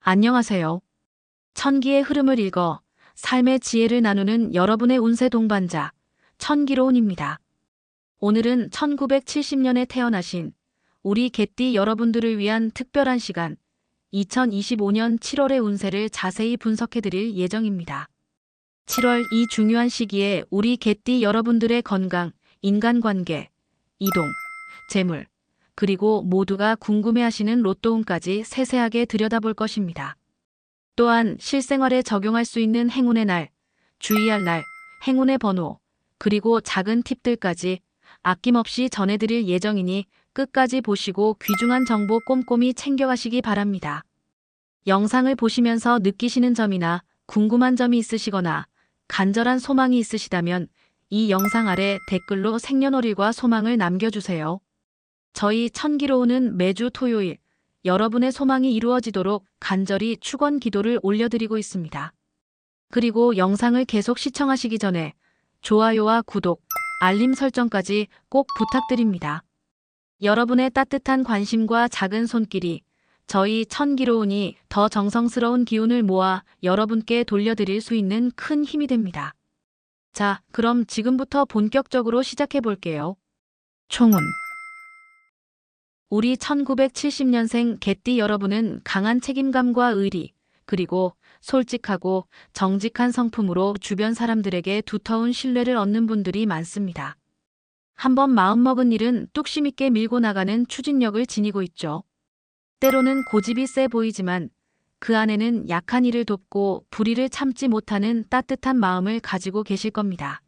안녕하세요. 천기의 흐름을 읽어 삶의 지혜를 나누는 여러분의 운세 동반자, 천기로운입니다. 오늘은 1970년에 태어나신 우리 개띠 여러분들을 위한 특별한 시간, 2025년 7월의 운세를 자세히 분석해 드릴 예정입니다. 7월 이 중요한 시기에 우리 개띠 여러분들의 건강, 인간관계, 이동, 재물, 그리고 모두가 궁금해하시는 로또운까지 세세하게 들여다볼 것입니다. 또한 실생활에 적용할 수 있는 행운의 날, 주의할 날, 행운의 번호, 그리고 작은 팁들까지 아낌없이 전해드릴 예정이니 끝까지 보시고 귀중한 정보 꼼꼼히 챙겨가시기 바랍니다. 영상을 보시면서 느끼시는 점이나 궁금한 점이 있으시거나 간절한 소망이 있으시다면 이 영상 아래 댓글로 생년월일과 소망을 남겨주세요. 저희 천기로운은 매주 토요일 여러분의 소망이 이루어지도록 간절히 축원 기도를 올려드리고 있습니다. 그리고 영상을 계속 시청하시기 전에 좋아요와 구독, 알림 설정까지 꼭 부탁드립니다. 여러분의 따뜻한 관심과 작은 손길이 저희 천기로운이 더 정성스러운 기운을 모아 여러분께 돌려드릴 수 있는 큰 힘이 됩니다. 자, 그럼 지금부터 본격적으로 시작해 볼게요. 총운. 우리 1970년생 개띠 여러분은 강한 책임감과 의리, 그리고 솔직하고 정직한 성품으로 주변 사람들에게 두터운 신뢰를 얻는 분들이 많습니다. 한번 마음먹은 일은 뚝심 있게 밀고 나가는 추진력을 지니고 있죠. 때로는 고집이 세 보이지만 그 안에는 약한 이를 돕고 불의를 참지 못하는 따뜻한 마음을 가지고 계실 겁니다.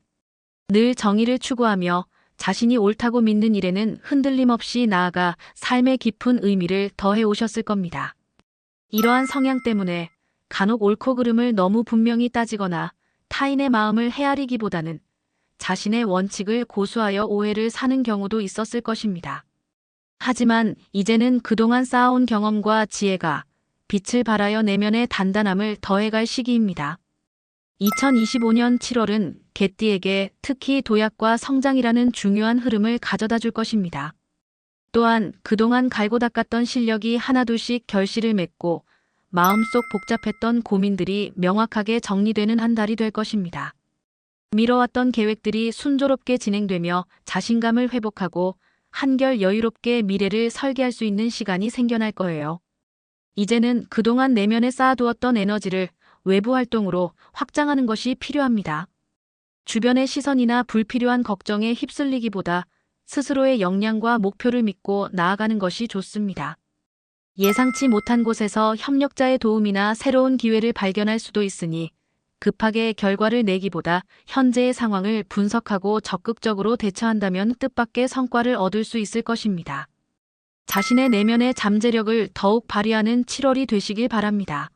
늘 정의를 추구하며 자신이 옳다고 믿는 일에는 흔들림 없이 나아가 삶의 깊은 의미를 더해 오셨을 겁니다. 이러한 성향 때문에 간혹 옳고 그름을 너무 분명히 따지거나 타인의 마음을 헤아리기보다는 자신의 원칙을 고수하여 오해를 사는 경우도 있었을 것입니다. 하지만 이제는 그동안 쌓아온 경험과 지혜가 빛을 발하여 내면의 단단함을 더해갈 시기입니다. 2025년 7월은 개띠에게 특히 도약과 성장이라는 중요한 흐름을 가져다 줄 것입니다. 또한 그동안 갈고 닦았던 실력이 하나둘씩 결실을 맺고 마음속 복잡했던 고민들이 명확하게 정리되는 한 달이 될 것입니다. 미뤄왔던 계획들이 순조롭게 진행되며 자신감을 회복하고 한결 여유롭게 미래를 설계할 수 있는 시간이 생겨날 거예요. 이제는 그동안 내면에 쌓아두었던 에너지를 외부 활동으로 확장하는 것이 필요합니다. 주변의 시선이나 불필요한 걱정에 휩쓸리기보다 스스로의 역량과 목표를 믿고 나아가는 것이 좋습니다. 예상치 못한 곳에서 협력자의 도움이나 새로운 기회를 발견할 수도 있으니 급하게 결과를 내기보다 현재의 상황을 분석하고 적극적으로 대처한다면 뜻밖의 성과를 얻을 수 있을 것입니다. 자신의 내면의 잠재력을 더욱 발휘하는 7월이 되시길 바랍니다.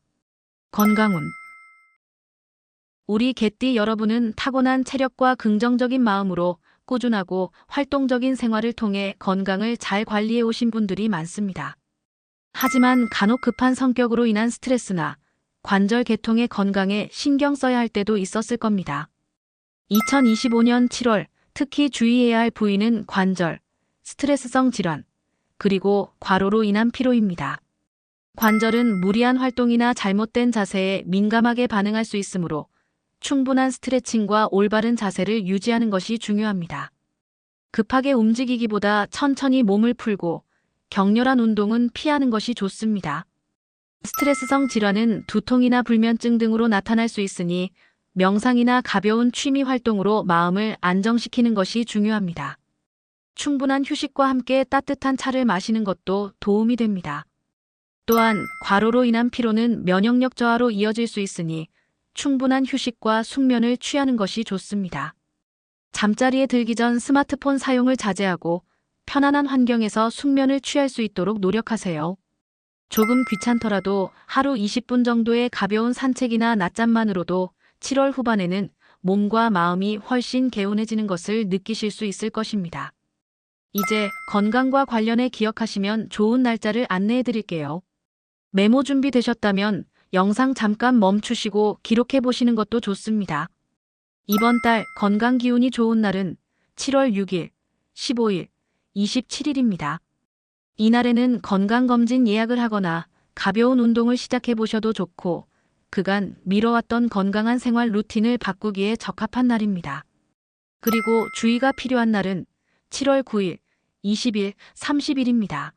건강운. 우리 개띠 여러분은 타고난 체력과 긍정적인 마음으로 꾸준하고 활동적인 생활을 통해 건강을 잘 관리해 오신 분들이 많습니다. 하지만 간혹 급한 성격으로 인한 스트레스나 관절 계통의 건강에 신경 써야 할 때도 있었을 겁니다. 2025년 7월 특히 주의해야 할 부위는 관절, 스트레스성 질환, 그리고 과로로 인한 피로입니다. 관절은 무리한 활동이나 잘못된 자세에 민감하게 반응할 수 있으므로 충분한 스트레칭과 올바른 자세를 유지하는 것이 중요합니다. 급하게 움직이기보다 천천히 몸을 풀고 격렬한 운동은 피하는 것이 좋습니다. 스트레스성 질환은 두통이나 불면증 등으로 나타날 수 있으니 명상이나 가벼운 취미 활동으로 마음을 안정시키는 것이 중요합니다. 충분한 휴식과 함께 따뜻한 차를 마시는 것도 도움이 됩니다. 또한 과로로 인한 피로는 면역력 저하로 이어질 수 있으니 충분한 휴식과 숙면을 취하는 것이 좋습니다. 잠자리에 들기 전 스마트폰 사용을 자제하고 편안한 환경에서 숙면을 취할 수 있도록 노력하세요. 조금 귀찮더라도 하루 20분 정도의 가벼운 산책이나 낮잠만으로도 7월 후반에는 몸과 마음이 훨씬 개운해지는 것을 느끼실 수 있을 것입니다. 이제 건강과 관련해 기억하시면 좋은 날짜를 안내해 드릴게요. 메모 준비되셨다면 영상 잠깐 멈추시고 기록해 보시는 것도 좋습니다. 이번 달 건강 기운이 좋은 날은 7월 6일, 15일, 27일입니다. 이날에는 건강검진 예약을 하거나 가벼운 운동을 시작해 보셔도 좋고, 그간 미뤄왔던 건강한 생활 루틴을 바꾸기에 적합한 날입니다. 그리고 주의가 필요한 날은 7월 9일, 20일, 30일입니다.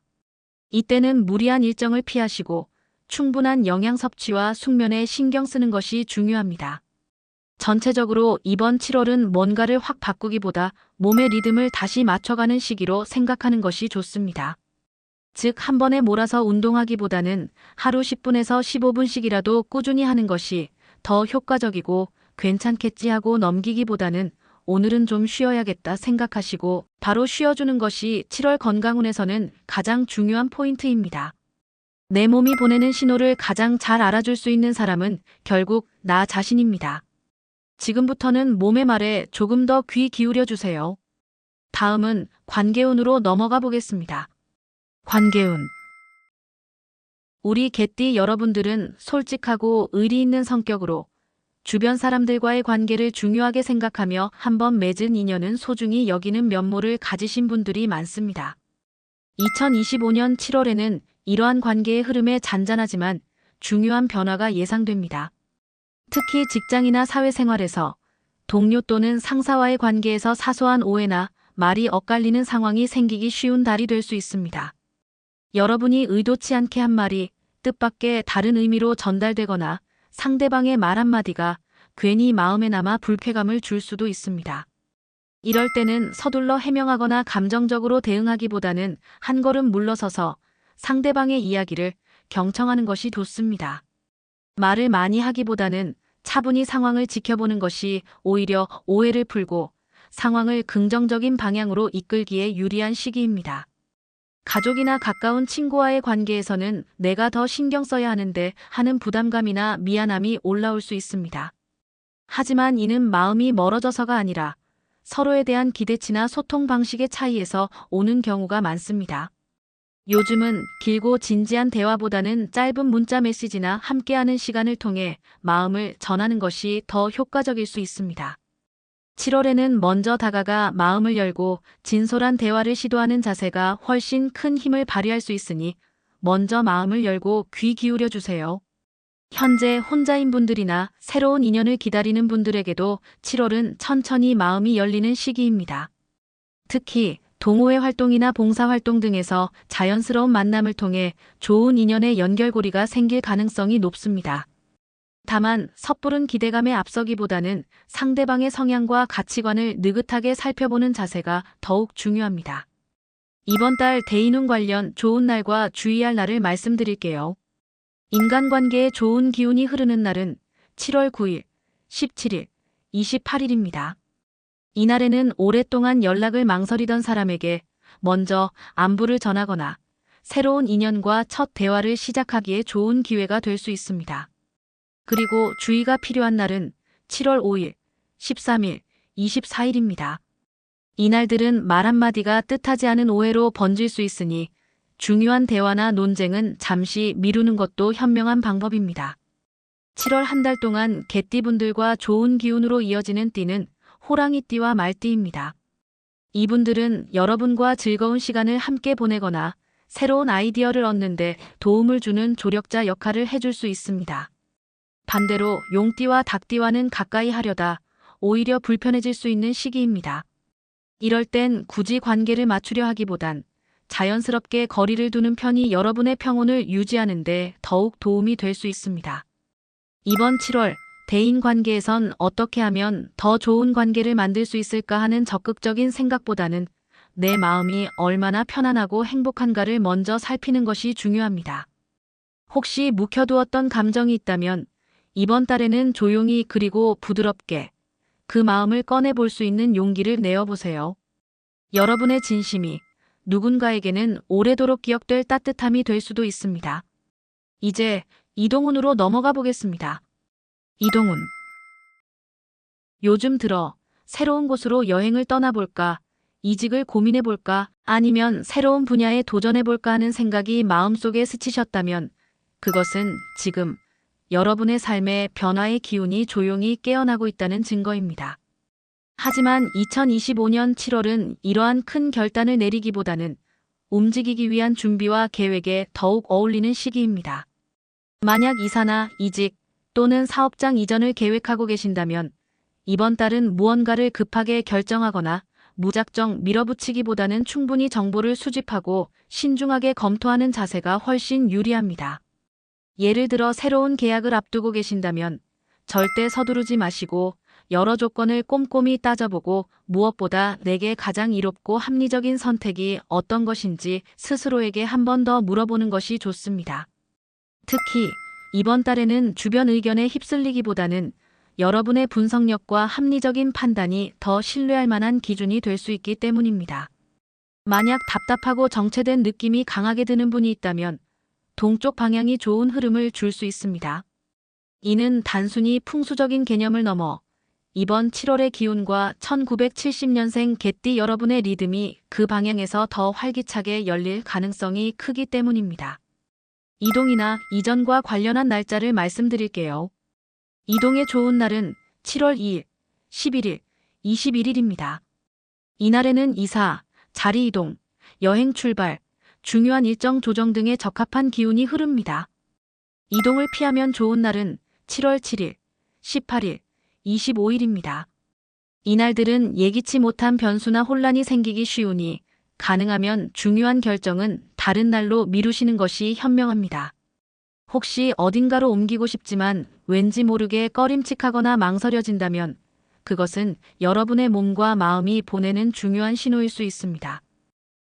이때는 무리한 일정을 피하시고 충분한 영양 섭취와 숙면에 신경 쓰는 것이 중요합니다. 전체적으로 이번 7월은 뭔가를 확 바꾸기보다 몸의 리듬을 다시 맞춰가는 시기로 생각하는 것이 좋습니다. 즉, 한 번에 몰아서 운동하기보다는 하루 10분에서 15분씩이라도 꾸준히 하는 것이 더 효과적이고 괜찮겠지 하고 넘기기보다는 오늘은 좀 쉬어야겠다 생각하시고 바로 쉬어주는 것이 7월 건강운에서는 가장 중요한 포인트입니다. 내 몸이 보내는 신호를 가장 잘 알아줄 수 있는 사람은 결국 나 자신입니다. 지금부터는 몸의 말에 조금 더 귀 기울여 주세요. 다음은 관계운으로 넘어가 보겠습니다. 관계운. 우리 개띠 여러분들은 솔직하고 의리 있는 성격으로 주변 사람들과의 관계를 중요하게 생각하며 한번 맺은 인연은 소중히 여기는 면모를 가지신 분들이 많습니다. 2025년 7월에는 이러한 관계의 흐름에 잔잔하지만 중요한 변화가 예상됩니다. 특히 직장이나 사회생활에서 동료 또는 상사와의 관계에서 사소한 오해나 말이 엇갈리는 상황이 생기기 쉬운 달이 될 수 있습니다. 여러분이 의도치 않게 한 말이 뜻밖의 다른 의미로 전달되거나 상대방의 말 한마디가 괜히 마음에 남아 불쾌감을 줄 수도 있습니다. 이럴 때는 서둘러 해명하거나 감정적으로 대응하기보다는 한 걸음 물러서서 상대방의 이야기를 경청하는 것이 좋습니다. 말을 많이 하기보다는 차분히 상황을 지켜보는 것이 오히려 오해를 풀고 상황을 긍정적인 방향으로 이끌기에 유리한 시기입니다. 가족이나 가까운 친구와의 관계에서는 내가 더 신경 써야 하는데 하는 부담감이나 미안함이 올라올 수 있습니다. 하지만 이는 마음이 멀어져서가 아니라 서로에 대한 기대치나 소통 방식의 차이에서 오는 경우가 많습니다. 요즘은 길고 진지한 대화보다는 짧은 문자 메시지나 함께하는 시간을 통해 마음을 전하는 것이 더 효과적일 수 있습니다. 7월에는 먼저 다가가 마음을 열고 진솔한 대화를 시도하는 자세가 훨씬 큰 힘을 발휘할 수 있으니 먼저 마음을 열고 귀 기울여 주세요. 현재 혼자인 분들이나 새로운 인연을 기다리는 분들에게도 7월은 천천히 마음이 열리는 시기입니다. 특히 동호회 활동이나 봉사활동 등에서 자연스러운 만남을 통해 좋은 인연의 연결고리가 생길 가능성이 높습니다. 다만 섣부른 기대감에 앞서기보다는 상대방의 성향과 가치관을 느긋하게 살펴보는 자세가 더욱 중요합니다. 이번 달 대인운 관련 좋은 날과 주의할 날을 말씀드릴게요. 인간관계에 좋은 기운이 흐르는 날은 7월 9일, 17일, 28일입니다. 이날에는 오랫동안 연락을 망설이던 사람에게 먼저 안부를 전하거나 새로운 인연과 첫 대화를 시작하기에 좋은 기회가 될 수 있습니다. 그리고 주의가 필요한 날은 7월 5일, 13일, 24일입니다. 이날들은 말 한마디가 뜻하지 않은 오해로 번질 수 있으니 중요한 대화나 논쟁은 잠시 미루는 것도 현명한 방법입니다. 7월 한 달 동안 개띠분들과 좋은 기운으로 이어지는 띠는 호랑이띠와 말띠입니다. 이분들은 여러분과 즐거운 시간을 함께 보내거나 새로운 아이디어를 얻는데 도움을 주는 조력자 역할을 해줄 수 있습니다. 반대로 용띠와 닭띠와는 가까이 하려다 오히려 불편해질 수 있는 시기입니다. 이럴 땐 굳이 관계를 맞추려 하기보단 자연스럽게 거리를 두는 편이 여러분의 평온을 유지하는 데 더욱 도움이 될 수 있습니다. 이번 7월 대인 관계에선 어떻게 하면 더 좋은 관계를 만들 수 있을까 하는 적극적인 생각보다는 내 마음이 얼마나 편안하고 행복한가를 먼저 살피는 것이 중요합니다. 혹시 묵혀두었던 감정이 있다면 이번 달에는 조용히 그리고 부드럽게 그 마음을 꺼내볼 수 있는 용기를 내어보세요. 여러분의 진심이 누군가에게는 오래도록 기억될 따뜻함이 될 수도 있습니다. 이제 이동운으로 넘어가 보겠습니다. 이동운. 요즘 들어 새로운 곳으로 여행을 떠나볼까, 이직을 고민해볼까, 아니면 새로운 분야에 도전해볼까 하는 생각이 마음속에 스치셨다면 그것은 지금 여러분의 삶의 변화의 기운이 조용히 깨어나고 있다는 증거입니다. 하지만 2025년 7월은 이러한 큰 결단을 내리기보다는 움직이기 위한 준비와 계획에 더욱 어울리는 시기입니다. 만약 이사나 이직 또는 사업장 이전을 계획하고 계신다면 이번 달은 무언가를 급하게 결정하거나 무작정 밀어붙이기보다는 충분히 정보를 수집하고 신중하게 검토하는 자세가 훨씬 유리합니다. 예를 들어 새로운 계약을 앞두고 계신다면 절대 서두르지 마시고 여러 조건을 꼼꼼히 따져보고 무엇보다 내게 가장 이롭고 합리적인 선택이 어떤 것인지 스스로에게 한 번 더 물어보는 것이 좋습니다. 특히 이번 달에는 주변 의견에 휩쓸리기보다는 여러분의 분석력과 합리적인 판단이 더 신뢰할 만한 기준이 될 수 있기 때문입니다. 만약 답답하고 정체된 느낌이 강하게 드는 분이 있다면 동쪽 방향이 좋은 흐름을 줄 수 있습니다. 이는 단순히 풍수적인 개념을 넘어 이번 7월의 기운과 1970년생 개띠 여러분의 리듬이 그 방향에서 더 활기차게 열릴 가능성이 크기 때문입니다. 이동이나 이전과 관련한 날짜를 말씀드릴게요. 이동의 좋은 날은 7월 2일, 11일, 21일입니다. 이날에는 이사, 자리 이동, 여행 출발, 중요한 일정 조정 등에 적합한 기운이 흐릅니다. 이동을 피하면 좋은 날은 7월 7일, 18일, 25일입니다. 이날들은 예기치 못한 변수나 혼란이 생기기 쉬우니 가능하면 중요한 결정은 다른 날로 미루시는 것이 현명합니다. 혹시 어딘가로 옮기고 싶지만 왠지 모르게 꺼림칙하거나 망설여진다면 그것은 여러분의 몸과 마음이 보내는 중요한 신호일 수 있습니다.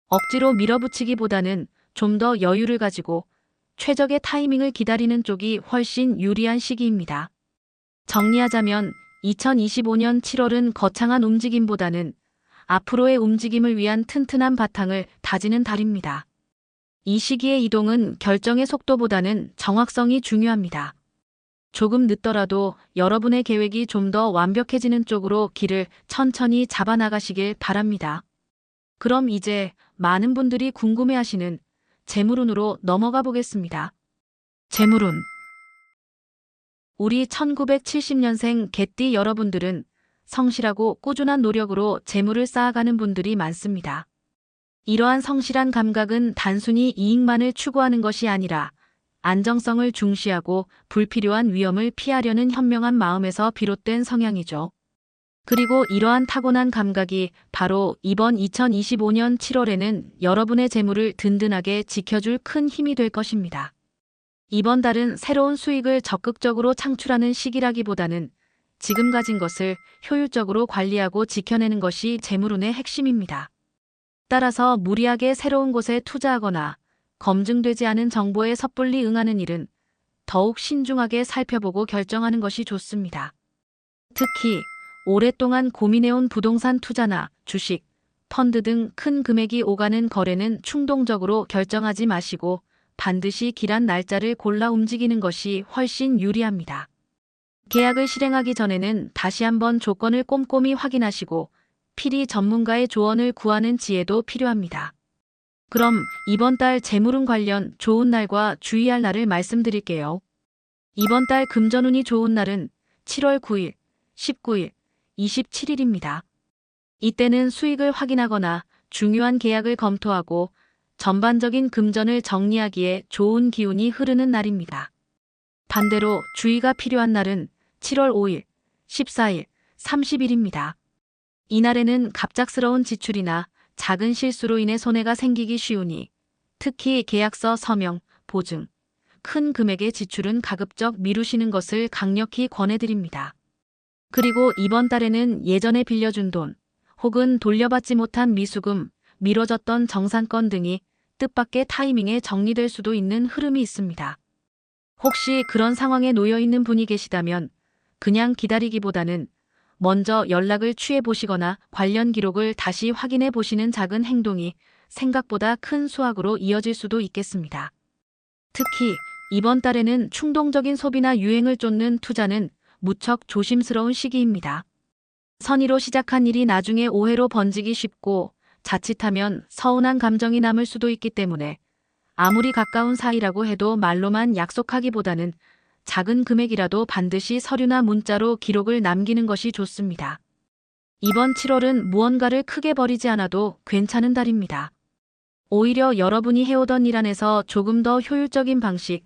억지로 밀어붙이기보다는 좀 더 여유를 가지고 최적의 타이밍을 기다리는 쪽이 훨씬 유리한 시기입니다. 정리하자면 2025년 7월은 거창한 움직임보다는 앞으로의 움직임을 위한 튼튼한 바탕을 다지는 달입니다. 이 시기의 이동은 결정의 속도보다는 정확성이 중요합니다. 조금 늦더라도 여러분의 계획이 좀 더 완벽해지는 쪽으로 길을 천천히 잡아나가시길 바랍니다. 그럼 이제 많은 분들이 궁금해하시는 재물운으로 넘어가 보겠습니다. 재물운. 우리 1970년생 개띠 여러분들은 성실하고 꾸준한 노력으로 재물을 쌓아가는 분들이 많습니다. 이러한 성실한 감각은 단순히 이익만을 추구하는 것이 아니라 안정성을 중시하고 불필요한 위험을 피하려는 현명한 마음에서 비롯된 성향이죠. 그리고 이러한 타고난 감각이 바로 이번 2025년 7월에는 여러분의 재물을 든든하게 지켜줄 큰 힘이 될 것입니다. 이번 달은 새로운 수익을 적극적으로 창출하는 시기라기보다는 지금 가진 것을 효율적으로 관리하고 지켜내는 것이 재물운의 핵심입니다. 따라서 무리하게 새로운 곳에 투자하거나 검증되지 않은 정보에 섣불리 응하는 일은 더욱 신중하게 살펴보고 결정하는 것이 좋습니다. 특히 오랫동안 고민해온 부동산 투자나 주식, 펀드 등 큰 금액이 오가는 거래는 충동적으로 결정하지 마시고 반드시 길한 날짜를 골라 움직이는 것이 훨씬 유리합니다. 계약을 실행하기 전에는 다시 한번 조건을 꼼꼼히 확인하시고 필히 전문가의 조언을 구하는 지혜도 필요합니다. 그럼 이번 달 재물운 관련 좋은 날과 주의할 날을 말씀드릴게요. 이번 달 금전운이 좋은 날은 7월 9일, 19일, 27일입니다. 이때는 수익을 확인하거나 중요한 계약을 검토하고 전반적인 금전을 정리하기에 좋은 기운이 흐르는 날입니다. 반대로 주의가 필요한 날은 7월 5일, 14일, 30일입니다. 이날에는 갑작스러운 지출이나 작은 실수로 인해 손해가 생기기 쉬우니 특히 계약서 서명, 보증, 큰 금액의 지출은 가급적 미루시는 것을 강력히 권해드립니다. 그리고 이번 달에는 예전에 빌려준 돈 혹은 돌려받지 못한 미수금, 미뤄졌던 정산권 등이 뜻밖의 타이밍에 정리될 수도 있는 흐름이 있습니다. 혹시 그런 상황에 놓여 있는 분이 계시다면 그냥 기다리기보다는 먼저 연락을 취해 보시거나 관련 기록을 다시 확인해 보시는 작은 행동이 생각보다 큰 수확으로 이어질 수도 있겠습니다. 특히 이번 달에는 충동적인 소비나 유행을 쫓는 투자는 무척 조심스러운 시기입니다. 선의로 시작한 일이 나중에 오해로 번지기 쉽고 자칫하면 서운한 감정이 남을 수도 있기 때문에 아무리 가까운 사이라고 해도 말로만 약속하기보다는 작은 금액이라도 반드시 서류나 문자로 기록을 남기는 것이 좋습니다. 이번 7월은 무언가를 크게 버리지 않아도 괜찮은 달입니다. 오히려 여러분이 해오던 일 안에서 조금 더 효율적인 방식,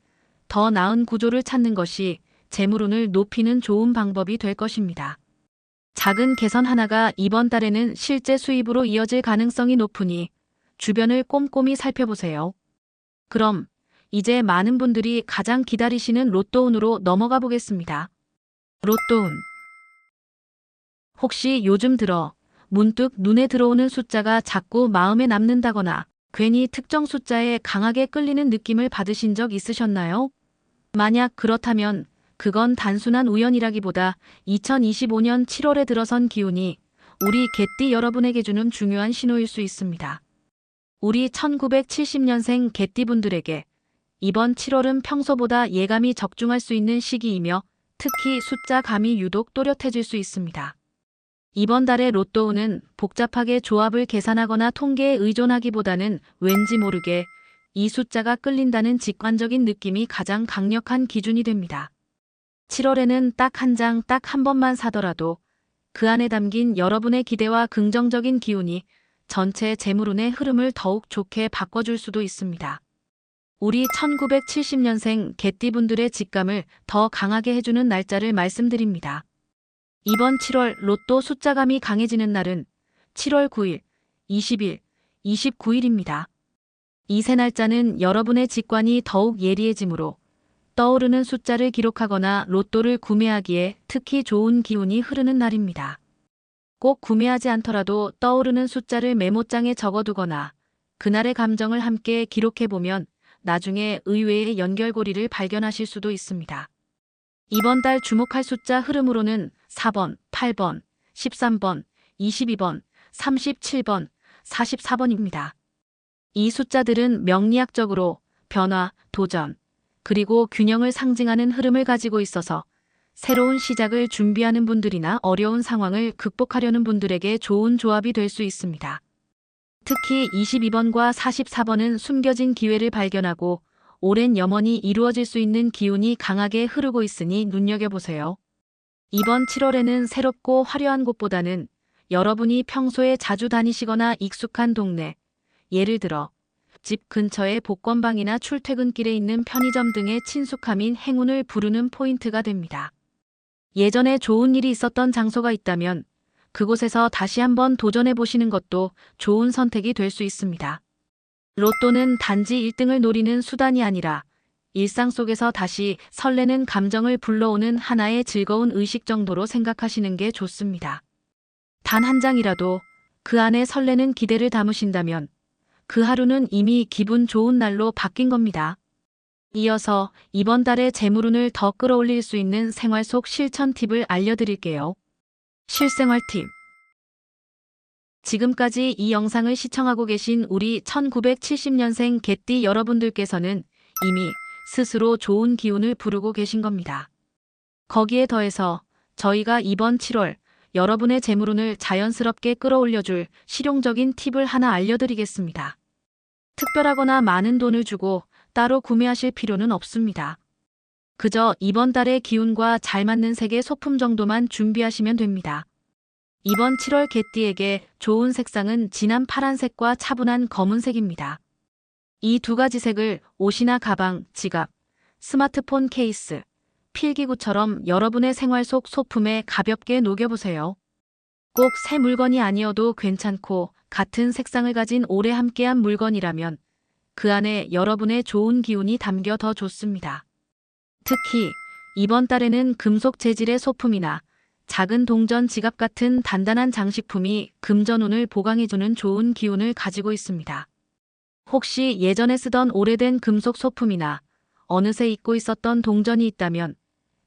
더 나은 구조를 찾는 것이 재물운을 높이는 좋은 방법이 될 것입니다. 작은 개선 하나가 이번 달에는 실제 수입으로 이어질 가능성이 높으니 주변을 꼼꼼히 살펴보세요. 그럼 이제 많은 분들이 가장 기다리시는 로또운으로 넘어가 보겠습니다. 로또운. 혹시 요즘 들어 문득 눈에 들어오는 숫자가 자꾸 마음에 남는다거나 괜히 특정 숫자에 강하게 끌리는 느낌을 받으신 적 있으셨나요? 만약 그렇다면 그건 단순한 우연이라기보다 2025년 7월에 들어선 기운이 우리 개띠 여러분에게 주는 중요한 신호일 수 있습니다. 우리 1970년생 개띠분들에게 이번 7월은 평소보다 예감이 적중할 수 있는 시기이며 특히 숫자 감이 유독 또렷해질 수 있습니다. 이번 달의 로또운은 복잡하게 조합을 계산하거나 통계에 의존하기보다는 왠지 모르게 이 숫자가 끌린다는 직관적인 느낌이 가장 강력한 기준이 됩니다. 7월에는 딱 한 장, 딱 한 번만 사더라도 그 안에 담긴 여러분의 기대와 긍정적인 기운이 전체 재물운의 흐름을 더욱 좋게 바꿔줄 수도 있습니다. 우리 1970년생 개띠분들의 직감을 더 강하게 해주는 날짜를 말씀드립니다. 이번 7월 로또 숫자감이 강해지는 날은 7월 9일, 20일, 29일입니다. 이 세 날짜는 여러분의 직관이 더욱 예리해지므로 떠오르는 숫자를 기록하거나 로또를 구매하기에 특히 좋은 기운이 흐르는 날입니다. 꼭 구매하지 않더라도 떠오르는 숫자를 메모장에 적어두거나 그날의 감정을 함께 기록해보면 나중에 의외의 연결고리를 발견하실 수도 있습니다. 이번 달 주목할 숫자 흐름으로는 4번, 8번, 13번, 22번, 37번, 44번입니다. 이 숫자들은 명리학적으로 변화, 도전, 그리고 균형을 상징하는 흐름을 가지고 있어서 새로운 시작을 준비하는 분들이나 어려운 상황을 극복하려는 분들에게 좋은 조합이 될 수 있습니다. 특히 22번과 44번은 숨겨진 기회를 발견하고 오랜 염원이 이루어질 수 있는 기운이 강하게 흐르고 있으니 눈여겨보세요. 이번 7월에는 새롭고 화려한 곳보다는 여러분이 평소에 자주 다니시거나 익숙한 동네, 예를 들어 집 근처의 복권방이나 출퇴근길에 있는 편의점 등의 친숙함인 행운을 부르는 포인트가 됩니다. 예전에 좋은 일이 있었던 장소가 있다면 그곳에서 다시 한번 도전해 보시는 것도 좋은 선택이 될 수 있습니다. 로또는 단지 1등을 노리는 수단이 아니라 일상 속에서 다시 설레는 감정을 불러오는 하나의 즐거운 의식 정도로 생각하시는 게 좋습니다. 단 한 장이라도 그 안에 설레는 기대를 담으신다면 그 하루는 이미 기분 좋은 날로 바뀐 겁니다. 이어서 이번 달의 재물운을 더 끌어올릴 수 있는 생활 속 실천 팁을 알려드릴게요. 실생활 팁. 지금까지 이 영상을 시청하고 계신 우리 1970년생 개띠 여러분들께서는 이미 스스로 좋은 기운을 부르고 계신 겁니다. 거기에 더해서 저희가 이번 7월 여러분의 재물운을 자연스럽게 끌어올려줄 실용적인 팁을 하나 알려드리겠습니다. 특별하거나 많은 돈을 주고 따로 구매하실 필요는 없습니다. 그저 이번 달의 기운과 잘 맞는 색의 소품 정도만 준비하시면 됩니다. 이번 7월 개띠에게 좋은 색상은 진한 파란색과 차분한 검은색입니다. 이 두 가지 색을 옷이나 가방, 지갑, 스마트폰 케이스, 필기구처럼 여러분의 생활 속 소품에 가볍게 녹여보세요. 꼭 새 물건이 아니어도 괜찮고 같은 색상을 가진 오래 함께한 물건이라면 그 안에 여러분의 좋은 기운이 담겨 더 좋습니다. 특히 이번 달에는 금속 재질의 소품이나 작은 동전 지갑 같은 단단한 장식품이 금전운을 보강해주는 좋은 기운을 가지고 있습니다. 혹시 예전에 쓰던 오래된 금속 소품이나 어느새 잊고 있었던 동전이 있다면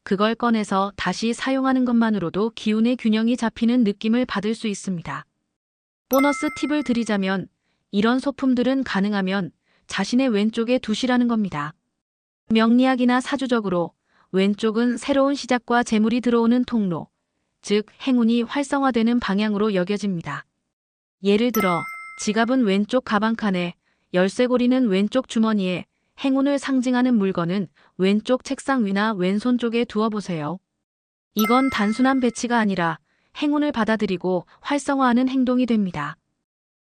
그걸 꺼내서 다시 사용하는 것만으로도 기운의 균형이 잡히는 느낌을 받을 수 있습니다. 보너스 팁을 드리자면 이런 소품들은 가능하면 자신의 왼쪽에 두시라는 겁니다. 명리학이나 사주적으로 왼쪽은 새로운 시작과 재물이 들어오는 통로, 즉 행운이 활성화되는 방향으로 여겨집니다. 예를 들어 지갑은 왼쪽 가방칸에, 열쇠고리는 왼쪽 주머니에, 행운을 상징하는 물건은 왼쪽 책상 위나 왼손 쪽에 두어보세요. 이건 단순한 배치가 아니라 행운을 받아들이고 활성화하는 행동이 됩니다.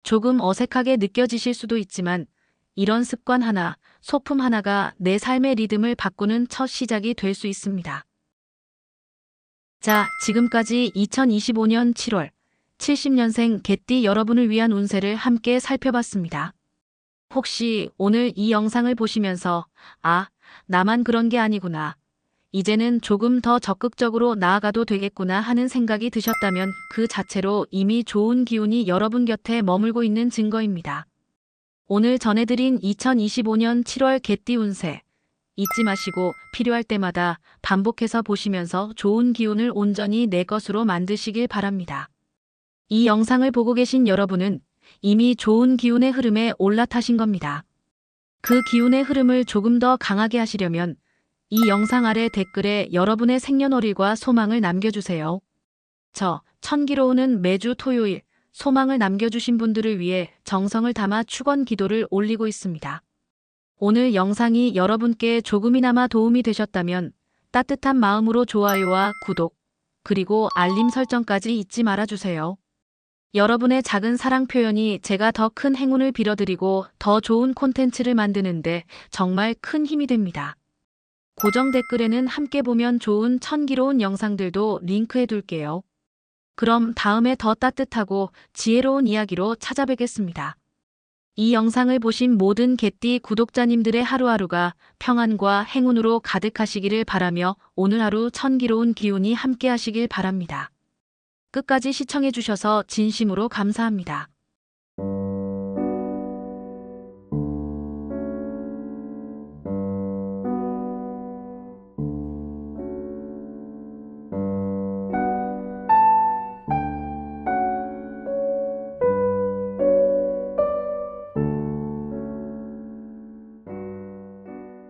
조금 어색하게 느껴지실 수도 있지만 이런 습관 하나, 소품 하나가 내 삶의 리듬을 바꾸는 첫 시작이 될 수 있습니다. 자, 지금까지 2025년 7월 70년생 개띠 여러분을 위한 운세를 함께 살펴봤습니다. 혹시 오늘 이 영상을 보시면서 아, 나만 그런 게 아니구나. 이제는 조금 더 적극적으로 나아가도 되겠구나 하는 생각이 드셨다면 그 자체로 이미 좋은 기운이 여러분 곁에 머물고 있는 증거입니다. 오늘 전해드린 2025년 7월 개띠 운세 잊지 마시고 필요할 때마다 반복해서 보시면서 좋은 기운을 온전히 내 것으로 만드시길 바랍니다. 이 영상을 보고 계신 여러분은 이미 좋은 기운의 흐름에 올라타신 겁니다. 그 기운의 흐름을 조금 더 강하게 하시려면 이 영상 아래 댓글에 여러분의 생년월일과 소망을 남겨주세요. 저 천기로우는 매주 토요일 소망을 남겨주신 분들을 위해 정성을 담아 축원 기도를 올리고 있습니다. 오늘 영상이 여러분께 조금이나마 도움이 되셨다면 따뜻한 마음으로 좋아요와 구독, 그리고 알림 설정까지 잊지 말아주세요. 여러분의 작은 사랑 표현이 제가 더 큰 행운을 빌어드리고 더 좋은 콘텐츠를 만드는데 정말 큰 힘이 됩니다. 고정 댓글에는 함께 보면 좋은 천기로운 영상들도 링크해 둘게요. 그럼 다음에 더 따뜻하고 지혜로운 이야기로 찾아뵙겠습니다. 이 영상을 보신 모든 개띠 구독자님들의 하루하루가 평안과 행운으로 가득하시기를 바라며 오늘 하루 천기로운 기운이 함께 하시길 바랍니다. 끝까지 시청해 주셔서 진심으로 감사합니다.